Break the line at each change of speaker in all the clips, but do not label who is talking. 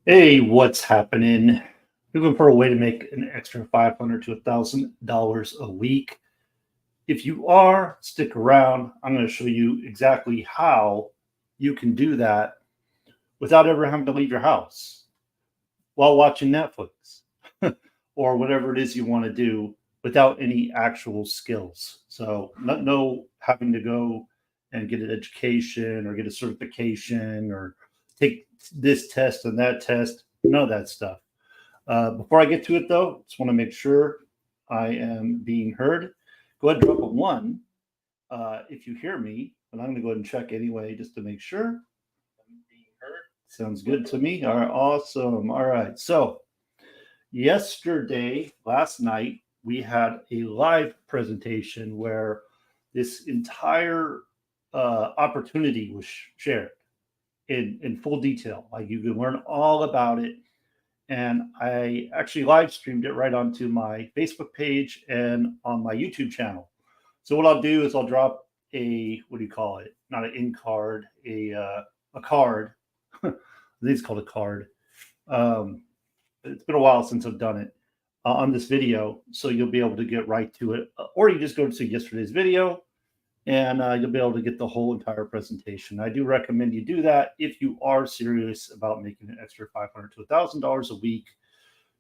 Hey, what's happening? Looking for a way to make an extra $500 to $1,000 a week. If you are, stick around. I'm going to show you exactly how you can do that without ever having to leave your house while watching Netflix or whatever it is you want to do without any actual skills. So, no having to go and get an education or get a certification or take this test and that test, none of that stuff. Before I get to it, though, just want to make sure I am being heard. Go ahead and drop a one if you hear me, but I'm going to go ahead and check anyway just to make sure I'm being heard. Sounds good to me. All right, awesome. All right, so last night, we had a live presentation where this entire opportunity was shared in full detail. Like you can learn all about it, and I actually live streamed it right onto my Facebook page and on my YouTube channel. So what I'll do is I'll drop a what do you call it? Not an in card, a card. I think it's called a card. Um, it's been a while since I've done it on this video, so you'll be able to get right to it, or you just go to yesterday's video and you'll be able to get the whole entire presentation. I do recommend you do that if you are serious about making an extra $500 to $1,000 a week,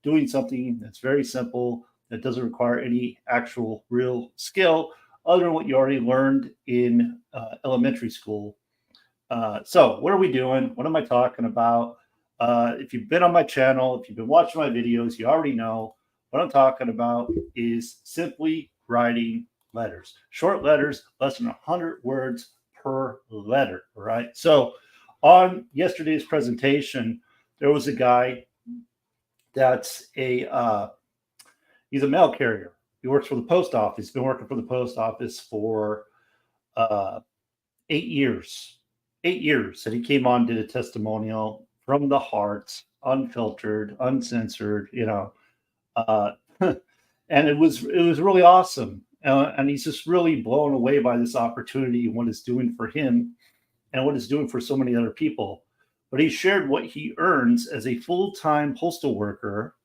doing something that's very simple, that doesn't require any actual real skill other than what you already learned in elementary school. So what are we doing? What am I talking about? If you've been on my channel, if you've been watching my videos, you already know what I'm talking about is simply writing letters, short letters, less than 100 words per letter. Right. So on yesterday's presentation, there was a guy that's he's a mail carrier. He works for the post office. He's been working for the post office for uh, 8 years. 8 years. And he came on, did a testimonial from the heart, unfiltered, uncensored, uh, and it was really awesome. And he's just really blown away by this opportunity and what it's doing for him and what it's doing for so many other people. But he shared what he earns as a full-time postal worker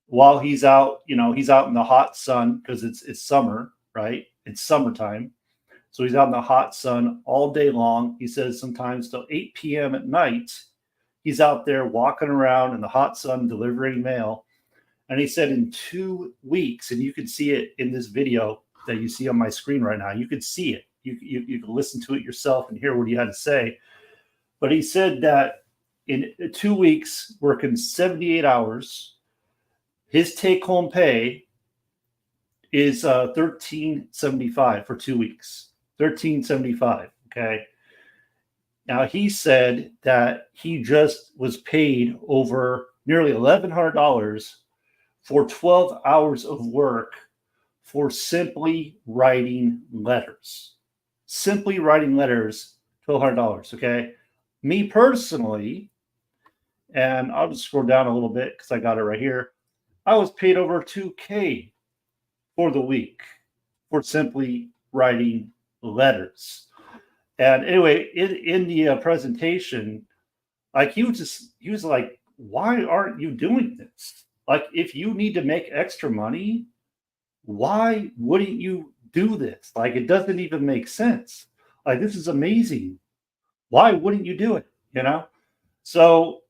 while he's out. He's out in the hot sun because it's summer, right? It's summertime. So he's out in the hot sun all day long. He says sometimes till 8 p.m. at night, he's out there walking around in the hot sun delivering mail. And he said in 2 weeks, and you can see it in this video that you see on my screen right now, you could see it. You can listen to it yourself and hear what he had to say. But he said that in 2 weeks, working 78 hours, his take-home pay is $13.75 for 2 weeks. $13.75. Okay. Now he said that he just was paid over nearly $1,100 for 12 hours of work for simply writing letters. Simply writing letters, $1,200. Okay. Me personally, and I'll just scroll down a little bit because I got it right here. I was paid over $2K for the week for simply writing letters. And anyway, in the presentation, like he was like, why aren't you doing this? Like, if you need to make extra money, why wouldn't you do this? Like, it doesn't even make sense. Like, this is amazing. Why wouldn't you do it? So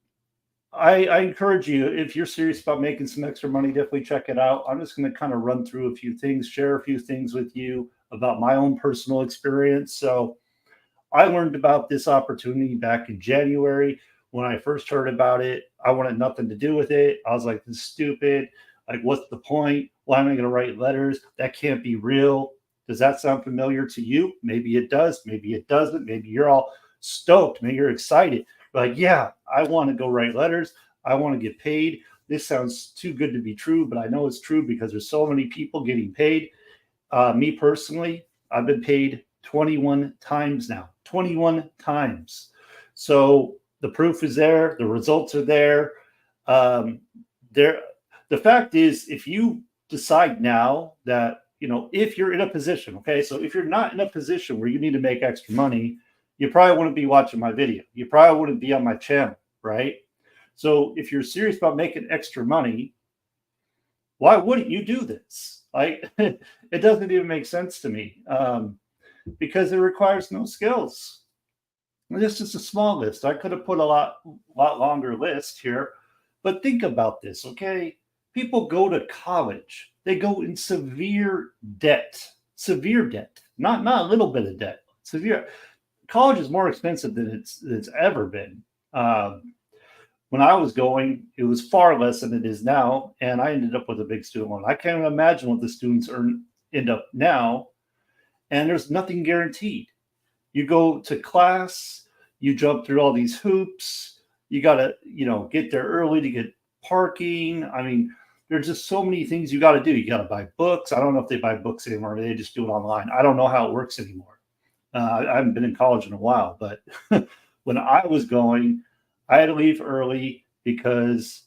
I encourage you, if you're serious about making some extra money, definitely check it out. I'm just going to kind of run through a few things, share a few things with you about my own personal experience. So I learned about this opportunity back in January. When I first heard about it, I wanted nothing to do with it. I was like, this is stupid. Like, what's the point? Why am I going to write letters? That can't be real. Does that sound familiar to you? Maybe it does. Maybe it doesn't. Maybe you're all stoked. Maybe you're excited. Like, yeah, I want to go write letters. I want to get paid. This sounds too good to be true, but I know it's true because there's so many people getting paid. Me personally, I've been paid 21 times now. 21 times. So the proof is there. The results are there. The fact is, if you decide now that, if you're in a position, okay, so if you're not in a position where you need to make extra money, you probably wouldn't be watching my video. You probably wouldn't be on my channel, right? So if you're serious about making extra money, why wouldn't you do this? Like, it doesn't even make sense to me, because it requires no skills. This is a small list. I could have put a lot longer list here, but think about this, okay? People go to college. They go in severe debt, not a little bit of debt, severe. College is more expensive than it's ever been. When I was going, it was far less than it is now, and I ended up with a big student loan. I can't imagine what the students end up now, and there's nothing guaranteed. You go to class, you jump through all these hoops. You got to, get there early to get parking. I mean, there's just so many things you got to do. You got to buy books. I don't know if they buy books anymore. Or they just do it online. I don't know how it works anymore. I haven't been in college in a while, but when I was going, I had to leave early because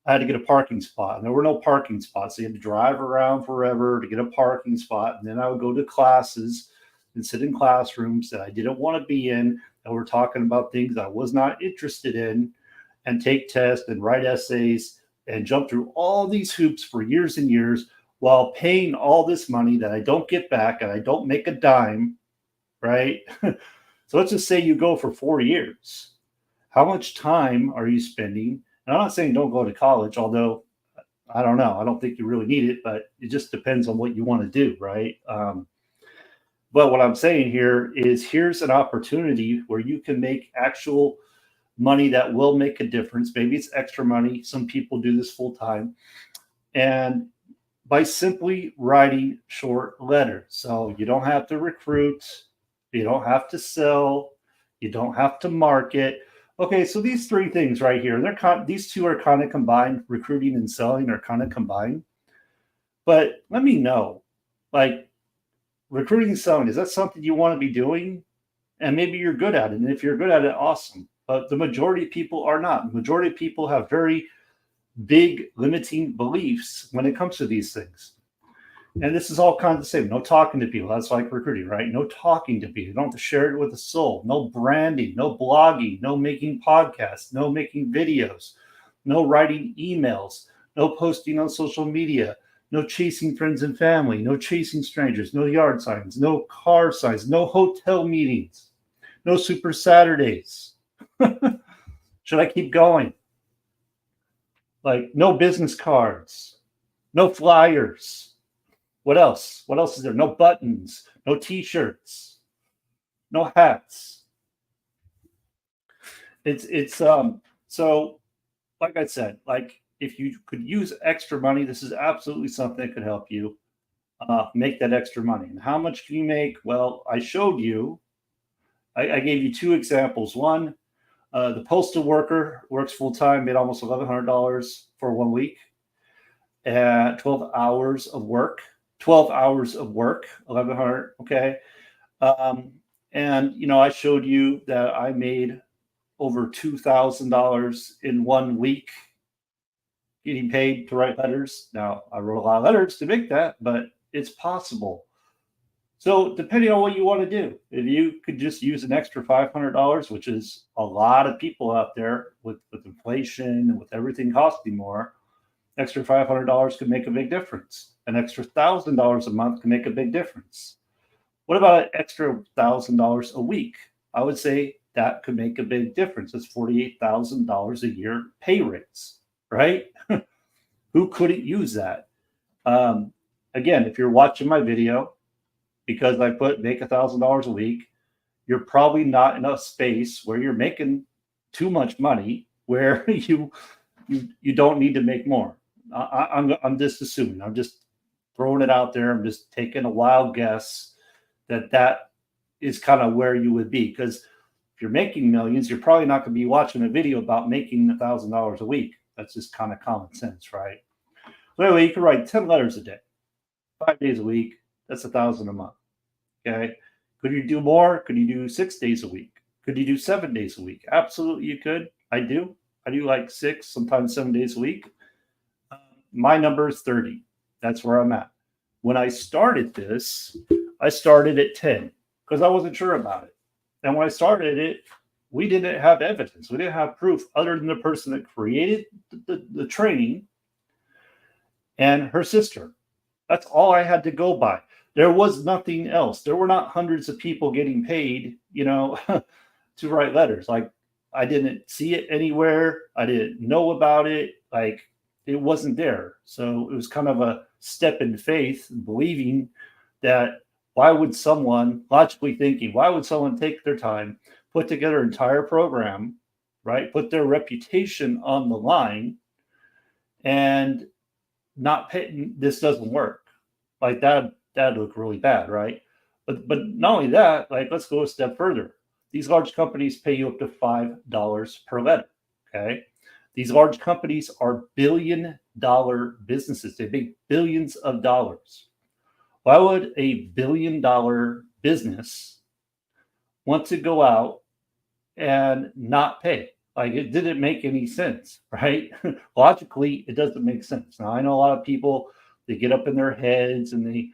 I had to get a parking spot, and there were no parking spots. So you had to drive around forever to get a parking spot, and then I would go to classes and sit in classrooms that I didn't want to be in, and we're talking about things I was not interested in, and take tests and write essays and jump through all these hoops for years and years while paying all this money that I don't get back and I don't make a dime, right? So let's just say you go for 4 years. How much time are you spending? And I'm not saying don't go to college, although I don't know. I don't think you really need it, but it just depends on what you want to do, right? But what I'm saying here is here's an opportunity where you can make actual money that will make a difference. Maybe it's extra money. Some people do this full time. And by simply writing short letters. So you don't have to recruit, you don't have to sell, you don't have to market. Okay, so these three things right here, these two are kind of combined. Recruiting and selling are kind of combined. But let me know, like, recruiting and selling, is that something you want to be doing? And maybe you're good at it. And if you're good at it, awesome. But the majority of people are not. The majority of people have very big limiting beliefs when it comes to these things. And this is all kind of the same. No talking to people. That's like recruiting, right? No talking to people. You don't have to share it with a soul. No branding, no blogging, no making podcasts, no making videos, no writing emails, no posting on social media, no chasing friends and family, no chasing strangers, no yard signs, no car signs, no hotel meetings, no Super Saturdays. Should I keep going? Like, no business cards, no flyers. What else? What else is there? No buttons, no t-shirts, no hats. So like I said, like, if you could use extra money, this is absolutely something that could help you make that extra money. And how much can you make? Well, I showed you, I gave you two examples. One, the postal worker works full time, made almost $1,100 for 1 week, at 12 hours of work. 1,100. Okay. And I showed you that I made over $2,000 in 1 week getting paid to write letters. Now, I wrote a lot of letters to make that, but it's possible. So depending on what you want to do, if you could just use an extra $500, which is a lot of people out there with inflation and with everything costing more, extra $500 could make a big difference. An extra $1,000 a month can make a big difference. What about an extra $1,000 a week? I would say that could make a big difference. It's $48,000 a year pay raise, right? Who couldn't use that? Again, if you're watching my video, because I put make $1,000 a week, you're probably not in a space where you're making too much money where you don't need to make more. I'm just assuming. I'm just throwing it out there. I'm just taking a wild guess that is kind of where you would be. Because if you're making millions, you're probably not going to be watching a video about making $1,000 a week. That's just kind of common sense, right? So anyway, you can write 10 letters a day, 5 days a week. That's $1,000 a month. Okay. Could you do more? Could you do 6 days a week? Could you do 7 days a week? Absolutely, you could. I do like 6, sometimes 7 days a week. My number is 30. That's where I'm at. When I started this, I started at 10 because I wasn't sure about it. And when I started it, we didn't have evidence. We didn't have proof other than the person that created the training and her sister. That's all I had to go by. There was nothing else. There were not hundreds of people getting paid, to write letters. Like, I didn't see it anywhere. I didn't know about it. Like, it wasn't there. So it was kind of a step in faith, believing that why would someone, logically thinking, why would someone take their time, put together an entire program, right? Put their reputation on the line and not pay? This doesn't work. Like, that'd look really bad, right? But not only that, like, let's go a step further. These large companies pay you up to $5 per letter. Okay. These large companies are billion-dollar businesses. They make billions of dollars. Why would a billion-dollar business want to go out and not pay? Like, it didn't make any sense, right? Logically, it doesn't make sense. Now, I know a lot of people, they get up in their heads and they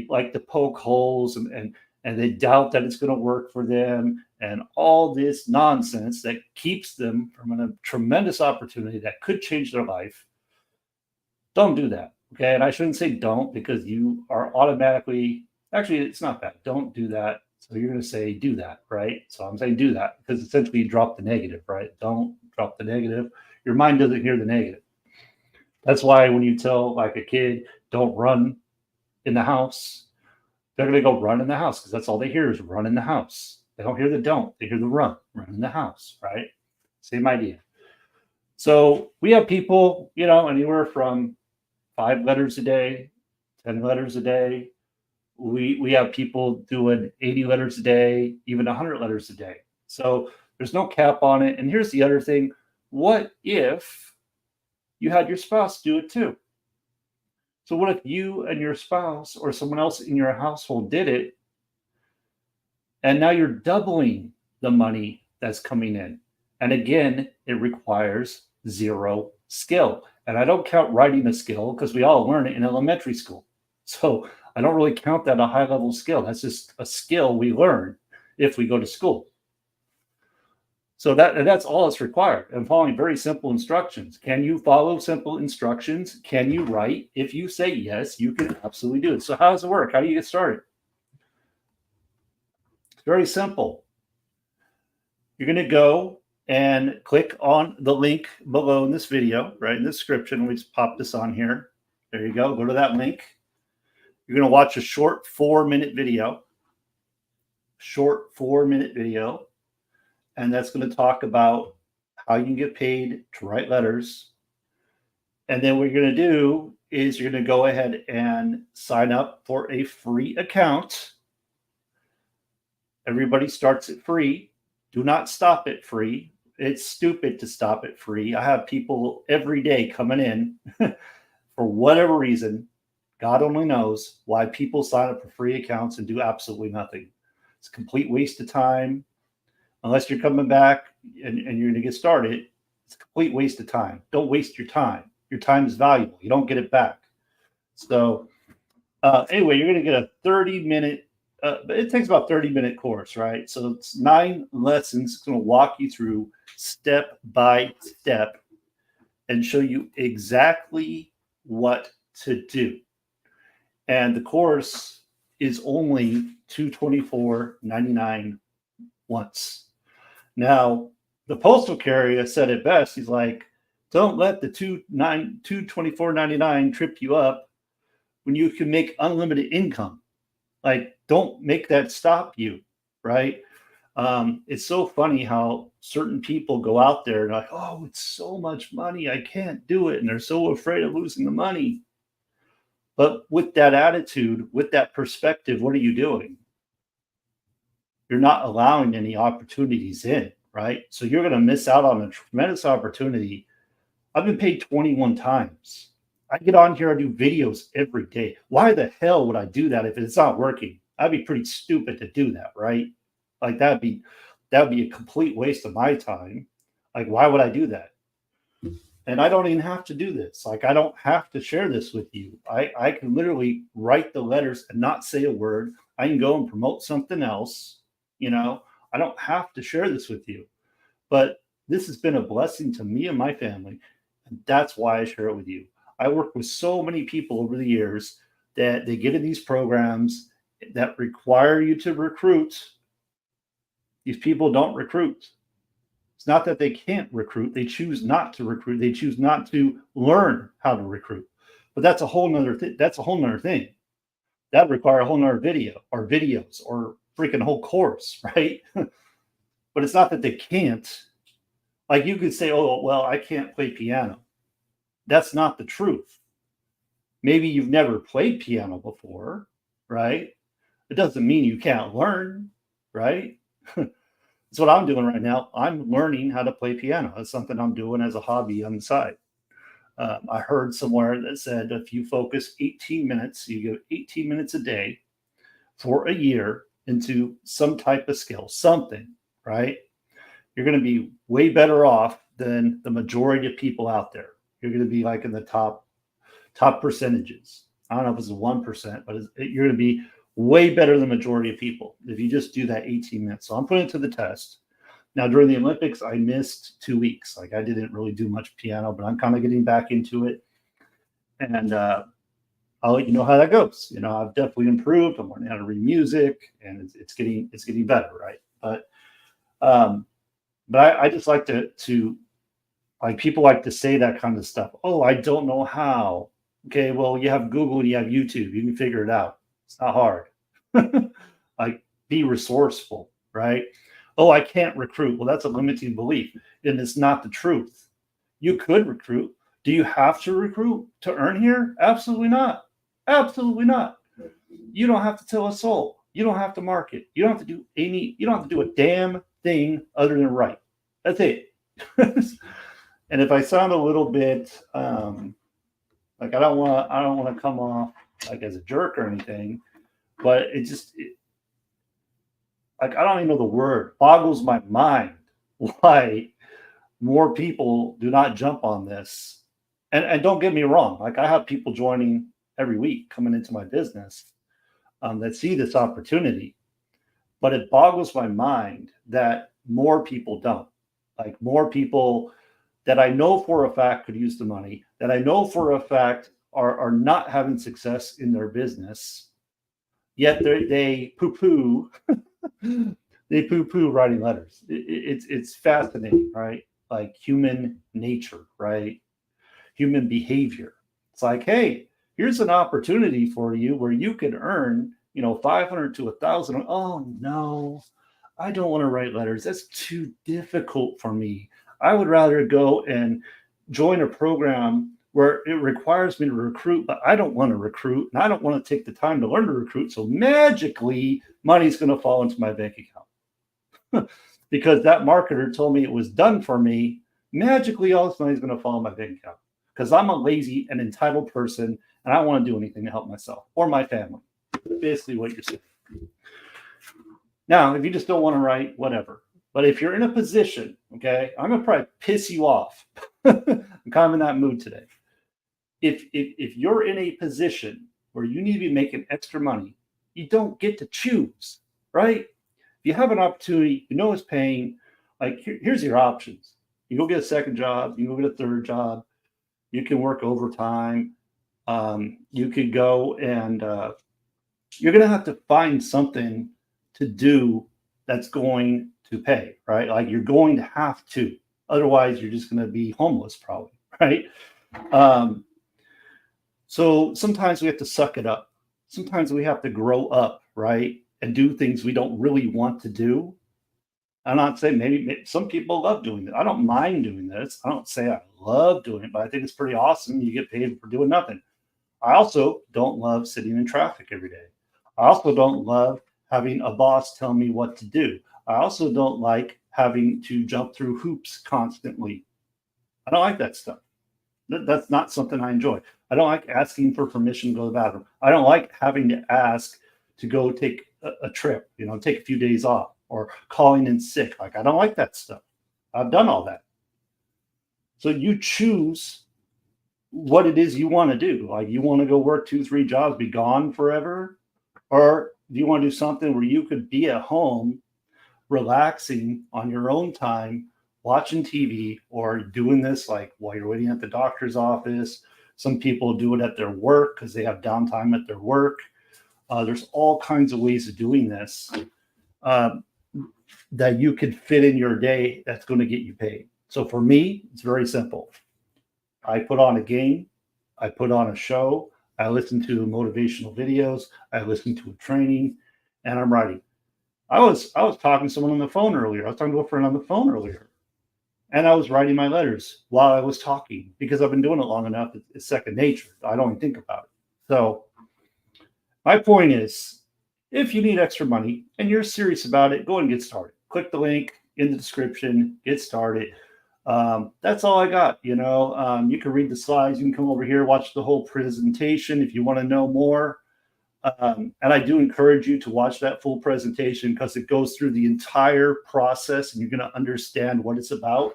like to poke holes and they doubt that it's going to work for them, and all this nonsense that keeps them from a tremendous opportunity that could change their life. Don't do that. Okay. And I shouldn't say don't, because you are automatically, actually, it's not that. Don't do that. So you're going to say do that, right? So I'm saying do that because essentially you drop the negative, right? Don't drop the negative. Your mind doesn't hear the negative. That's why when you tell like a kid, don't run in the house, they're going to go run in the house because that's all they hear is run in the house. They don't hear the don't, they hear the run in the house, right? Same idea. So we have people, anywhere from 5 letters a day, 10 letters a day. We have people doing 80 letters a day, even 100 letters a day. So there's no cap on it. And here's the other thing. What if you had your spouse do it too? So what if you and your spouse or someone else in your household did it, and now you're doubling the money that's coming in? And again, it requires zero skill. And I don't count writing a skill because we all learn it in elementary school. So I don't really count that a high level skill. That's just a skill we learn if we go to school. So that's all that's required. And following very simple instructions. Can you follow simple instructions? Can you write? If you say yes, you can absolutely do it. So how does it work? How do you get started? It's very simple. You're going to go and click on the link below in this video, right in the description. We just pop this on here. There you go. Go to that link. You're going to watch a short 4-minute video. And that's going to talk about how you can get paid to write letters. And then what you're going to do is you're going to go ahead and sign up for a free account. Everybody starts at free. Do not stop at free. It's stupid to stop at free. I have people every day coming in for whatever reason. God only knows why people sign up for free accounts and do absolutely nothing. It's a complete waste of time. Unless you're coming back and you're going to get started, it's a complete waste of time. Don't waste your time. Your time is valuable. You don't get it back. So anyway, you're going to get a 30-minute, it takes about 30-minute course, right? So it's 9 lessons. It's going to walk you through step by step and show you exactly what to do. And the course is only $224.99 once. Now, the postal carrier said it best. He's like, don't let the $224.99 trip you up when you can make unlimited income. Like, don't make that stop you, right? It's so funny how certain people go out there and like, oh, it's so much money, I can't do it. And they're so afraid of losing the money. But with that attitude, with that perspective, what are you doing? You're not allowing any opportunities in, right? So you're going to miss out on a tremendous opportunity. I've been paid 21 times. I get on here, I do videos every day. Why the hell would I do that if it's not working? I'd be pretty stupid to do that, right? Like that'd be a complete waste of my time. Like, why would I do that? And I don't even have to do this. Like, I don't have to share this with you. I can literally write the letters and not say a word. I can go and promote something else. I don't have to share this with you. but this has been a blessing to me and my family. And that's why I share it with you. I work with so many people over the years that they get in these programs that require you to recruit. These people don't recruit. It's not that they can't recruit, they choose not to recruit, they choose not to learn how to recruit. But that's a whole nother that's a whole nother thing. That would require a whole nother video or videos or freaking whole course, right? But it's not that they can't. Like you could say, oh, well, I can't play piano. That's not the truth. Maybe you've never played piano before, right? It doesn't mean you can't learn, right? That's what I'm doing right now. I'm learning how to play piano. It's something I'm doing as a hobby on the side. I heard somewhere that said if you focus 18 minutes, you go 18 minutes a day for a year into some type of skill, something, right? You're going to be way better off than the majority of people out there. You're going to be like in the top percentages. I don't know if it's 1%, but you're going to be way better than the majority of people if you just do that 18 minutes. So I'm putting it to the test. Now, during the Olympics, I missed 2 weeks. Like I didn't really do much piano, but I'm kind of getting back into it. And I'll let you know how that goes. I've definitely improved. I'm learning how to read music, and it's getting better, right? But I just like to like people like to say that kind of stuff. Oh, I don't know how. Okay, well, you have Google and you have YouTube. You can figure it out. It's not hard. Like, be resourceful, right? Oh, I can't recruit. Well, that's a limiting belief, and it's not the truth. You could recruit. Do you have to recruit to earn here? Absolutely not. Absolutely not. You don't have to tell a soul. You don't have to market. You don't have to do you don't have to do a damn thing other than write. That's it. And if I sound a little bit like I don't want to come off like as a jerk or anything, but like I don't even know the word. Boggles my mind why more people do not jump on this. And don't get me wrong, like I have people joining every week coming into my business that see this opportunity, but it boggles my mind that more people don't. Like more people that I know for a fact could use the money, that I know for a fact are not having success in their business, yet they poo-poo they poo-poo writing letters. It's fascinating, right? Like human nature, right? Human behavior. It's like, hey, here's an opportunity for you where you can earn, 500 to 1,000. Oh no, I don't want to write letters. That's too difficult for me. I would rather go and join a program where it requires me to recruit, but I don't want to recruit and I don't want to take the time to learn to recruit. So magically, money's going to fall into my bank account because that marketer told me it was done for me. Magically, all this money is going to fall in my bank account because I'm a lazy and entitled person and I don't want to do anything to help myself or my family. Basically, what you're saying. Now, if you just don't want to write, whatever. But if you're in a position, okay, I'm going to probably piss you off. I'm kind of in that mood today. If you're in a position where you need to be making extra money, you don't get to choose, right? If you have an opportunity, it's paying, like here's your options. You go get a second job, you go get a third job, you can work overtime, you could go and you're going to have to find something to do that's going to pay, right? Like you're going to have to, otherwise you're just going to be homeless probably, right? So sometimes we have to suck it up. Sometimes we have to grow up, right? And do things we don't really want to do. I'm not saying maybe some people love doing it. I don't mind doing this. I don't say I love doing it, but I think it's pretty awesome. You get paid for doing nothing. I also don't love sitting in traffic every day. I also don't love having a boss tell me what to do. I also don't like having to jump through hoops constantly. I don't like that stuff. That's not something I enjoy. I don't like asking for permission to go to the bathroom. I don't like having to ask to go take a trip, take a few days off or calling in sick. Like, I don't like that stuff. I've done all that. So you choose what it is you want to do. Like, you want to go work 2-3 jobs, be gone forever? Or do you want to do something where you could be at home, relaxing on your own time, watching TV or doing this like while you're waiting at the doctor's office. Some people do it at their work because they have downtime at their work. There's all kinds of ways of doing this that you could fit in your day that's going to get you paid. So for me, it's very simple. I put on a game, I put on a show, I listen to motivational videos, I listen to a training, and I'm writing. I was talking to someone on the phone earlier. I was talking to a friend on the phone earlier, and I was writing my letters while I was talking because I've been doing it long enough. It's second nature. I don't even think about it. So my point is, if you need extra money and you're serious about it, go and get started. Click the link in the description, get started. That's all I got. You can read the slides. You can come over here, watch the whole presentation if you want to know more. And I do encourage you to watch that full presentation because it goes through the entire process and you're going to understand what it's about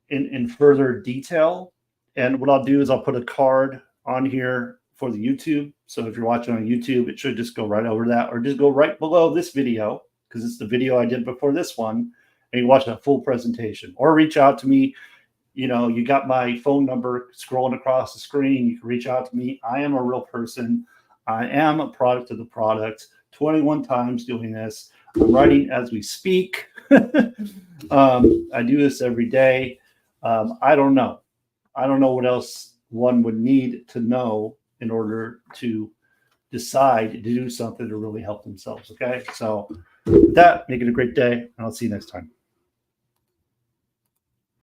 in further detail. And what I'll do is I'll put a card on here for the YouTube. So if you're watching on YouTube, it should just go right over that, or just go right below this video because it's the video I did before this one, and you watch that full presentation. Or reach out to me. You got my phone number scrolling across the screen. You can reach out to me. I am a real person. I am a product of the product. 21 times doing this. I'm writing as we speak. I do this every day. I don't know. I don't know what else one would need to know in order to decide to do something to really help themselves. Okay. So with that, make it a great day, and I'll see you next time.